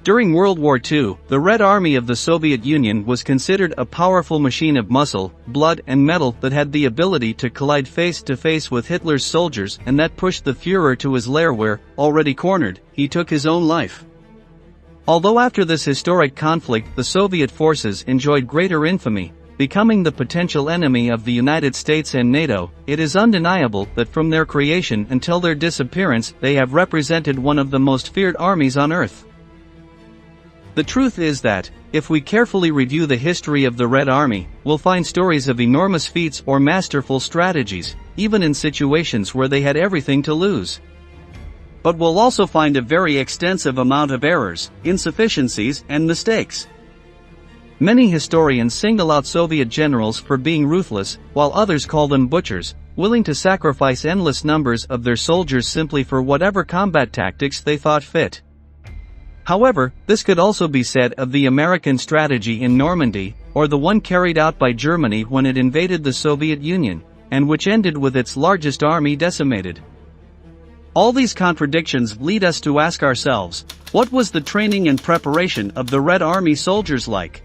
During World War II, the Red Army of the Soviet Union was considered a powerful machine of muscle, blood and metal that had the ability to collide face-to-face with Hitler's soldiers, and that pushed the Führer to his lair where, already cornered, he took his own life. Although after this historic conflict the Soviet forces enjoyed greater infamy, becoming the potential enemy of the United States and NATO, it is undeniable that from their creation until their disappearance they have represented one of the most feared armies on Earth. The truth is that, if we carefully review the history of the Red Army, we'll find stories of enormous feats or masterful strategies, even in situations where they had everything to lose. But we'll also find a very extensive amount of errors, insufficiencies, and mistakes. Many historians single out Soviet generals for being ruthless, while others call them butchers, willing to sacrifice endless numbers of their soldiers simply for whatever combat tactics they thought fit. However, this could also be said of the American strategy in Normandy, or the one carried out by Germany when it invaded the Soviet Union, and which ended with its largest army decimated. All these contradictions lead us to ask ourselves, what was the training and preparation of the Red Army soldiers like?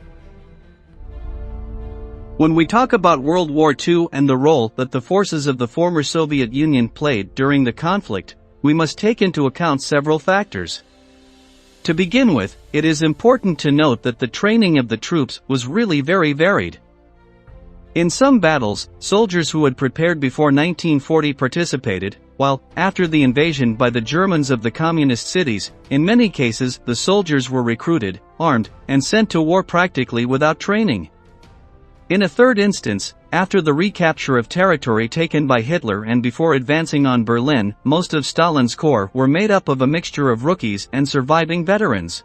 When we talk about World War II and the role that the forces of the former Soviet Union played during the conflict, we must take into account several factors. To begin with, it is important to note that the training of the troops was really very varied. In some battles, soldiers who had prepared before 1940 participated, while, after the invasion by the Germans of the communist cities, in many cases the soldiers were recruited, armed, and sent to war practically without training. In a third instance, after the recapture of territory taken by Hitler and before advancing on Berlin, most of Stalin's corps were made up of a mixture of rookies and surviving veterans.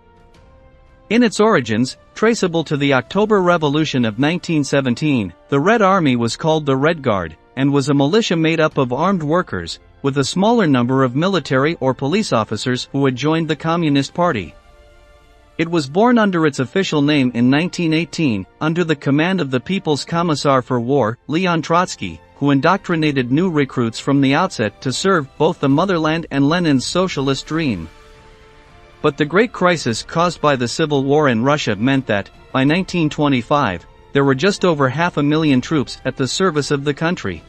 In its origins, traceable to the October Revolution of 1917, the Red Army was called the Red Guard, and was a militia made up of armed workers, with a smaller number of military or police officers who had joined the Communist Party. It was born under its official name in 1918, under the command of the People's Commissar for War, Leon Trotsky, who indoctrinated new recruits from the outset to serve both the motherland and Lenin's socialist dream. But the great crisis caused by the civil war in Russia meant that, by 1925, there were just over 500,000 troops at the service of the country.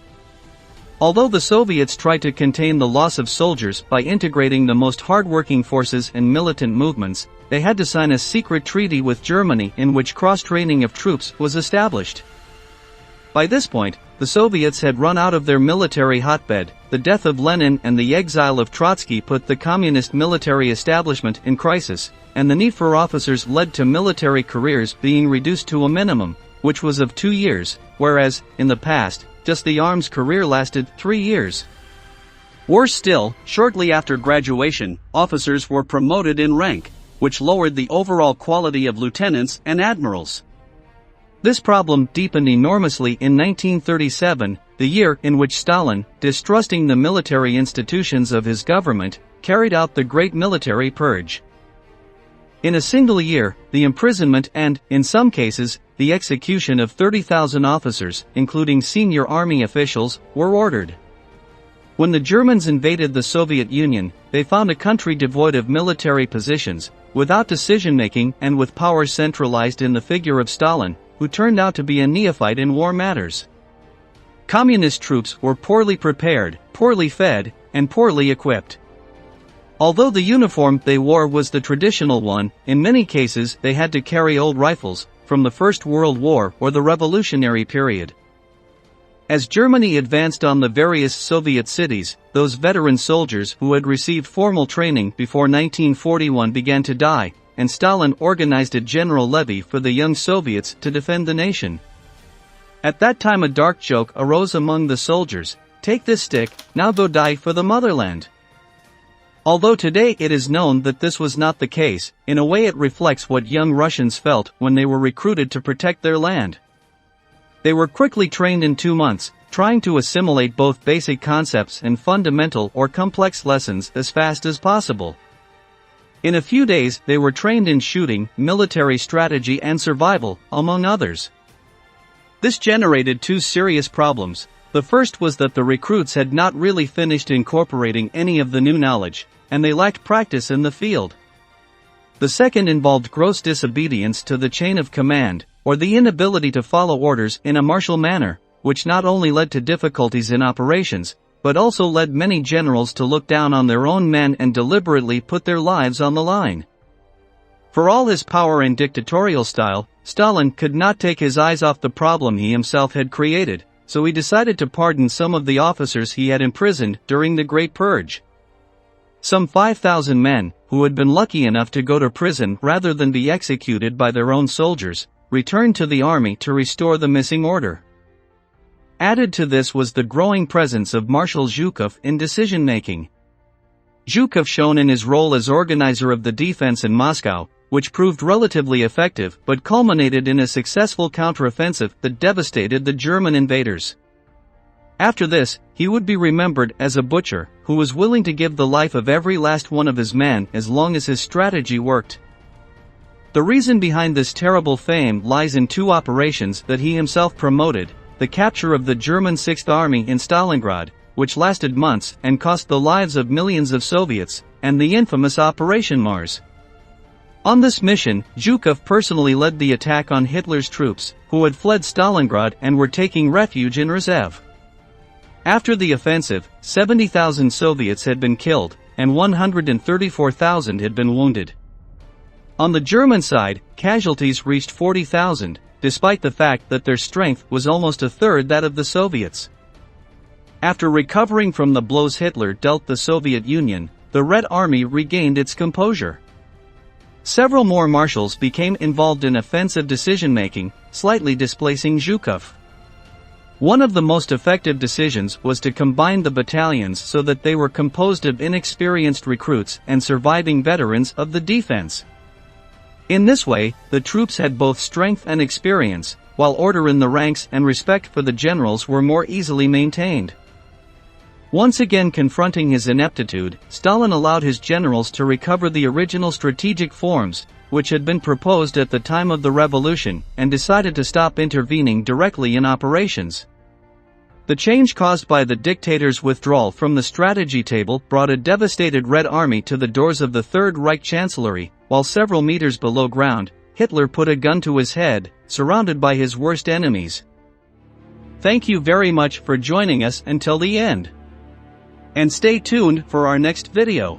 Although the Soviets tried to contain the loss of soldiers by integrating the most hard-working forces and militant movements, they had to sign a secret treaty with Germany in which cross-training of troops was established. By this point, the Soviets had run out of their military hotbed. The death of Lenin and the exile of Trotsky put the communist military establishment in crisis, and the need for officers led to military careers being reduced to a minimum, which was of 2 years, whereas, in the past, just the arms career lasted 3 years. Worse still, shortly after graduation, officers were promoted in rank, which lowered the overall quality of lieutenants and admirals. This problem deepened enormously in 1937, the year in which Stalin, distrusting the military institutions of his government, carried out the Great Military Purge. In a single year, the imprisonment and, in some cases, the execution of 30,000 officers, including senior army officials, were ordered. When the Germans invaded the Soviet Union, they found a country devoid of military positions, without decision-making and with power centralized in the figure of Stalin, who turned out to be a neophyte in war matters. Communist troops were poorly prepared, poorly fed, and poorly equipped. Although the uniform they wore was the traditional one, in many cases they had to carry old rifles, from the First World War or the Revolutionary period. As Germany advanced on the various Soviet cities, those veteran soldiers who had received formal training before 1941 began to die, and Stalin organized a general levy for the young Soviets to defend the nation. At that time a dark joke arose among the soldiers: "Take this stick, now go die for the motherland." Although today it is known that this was not the case, in a way it reflects what young Russians felt when they were recruited to protect their land. They were quickly trained in 2 months, trying to assimilate both basic concepts and fundamental or complex lessons as fast as possible. In a few days they were trained in shooting, military strategy and survival, among others. This generated 2 serious problems. The first was that the recruits had not really finished incorporating any of the new knowledge, and they lacked practice in the field. The second involved gross disobedience to the chain of command, or the inability to follow orders in a martial manner, which not only led to difficulties in operations, but also led many generals to look down on their own men and deliberately put their lives on the line. For all his power and dictatorial style, Stalin could not take his eyes off the problem he himself had created, so he decided to pardon some of the officers he had imprisoned during the Great Purge. Some 5,000 men, who had been lucky enough to go to prison rather than be executed by their own soldiers, returned to the army to restore the missing order. Added to this was the growing presence of Marshal Zhukov in decision-making. Zhukov shone in his role as organizer of the defense in Moscow, which proved relatively effective but culminated in a successful counteroffensive that devastated the German invaders. After this, he would be remembered as a butcher who was willing to give the life of every last one of his men as long as his strategy worked. The reason behind this terrible fame lies in two operations that he himself promoted: the capture of the German Sixth Army in Stalingrad, which lasted months and cost the lives of millions of Soviets, and the infamous Operation Mars. On this mission, Zhukov personally led the attack on Hitler's troops, who had fled Stalingrad and were taking refuge in Rzhev. After the offensive, 70,000 Soviets had been killed, and 134,000 had been wounded. On the German side, casualties reached 40,000, despite the fact that their strength was almost a third that of the Soviets. After recovering from the blows Hitler dealt the Soviet Union, the Red Army regained its composure. Several more marshals became involved in offensive decision-making, slightly displacing Zhukov. One of the most effective decisions was to combine the battalions so that they were composed of inexperienced recruits and surviving veterans of the defense. In this way, the troops had both strength and experience, while order in the ranks and respect for the generals were more easily maintained. Once again confronting his ineptitude, Stalin allowed his generals to recover the original strategic forms, which had been proposed at the time of the revolution, and decided to stop intervening directly in operations. The change caused by the dictator's withdrawal from the strategy table brought a devastated Red Army to the doors of the Third Reich Chancellery, while several meters below ground, Hitler put a gun to his head, surrounded by his worst enemies. Thank you very much for joining us until the end. And stay tuned for our next video.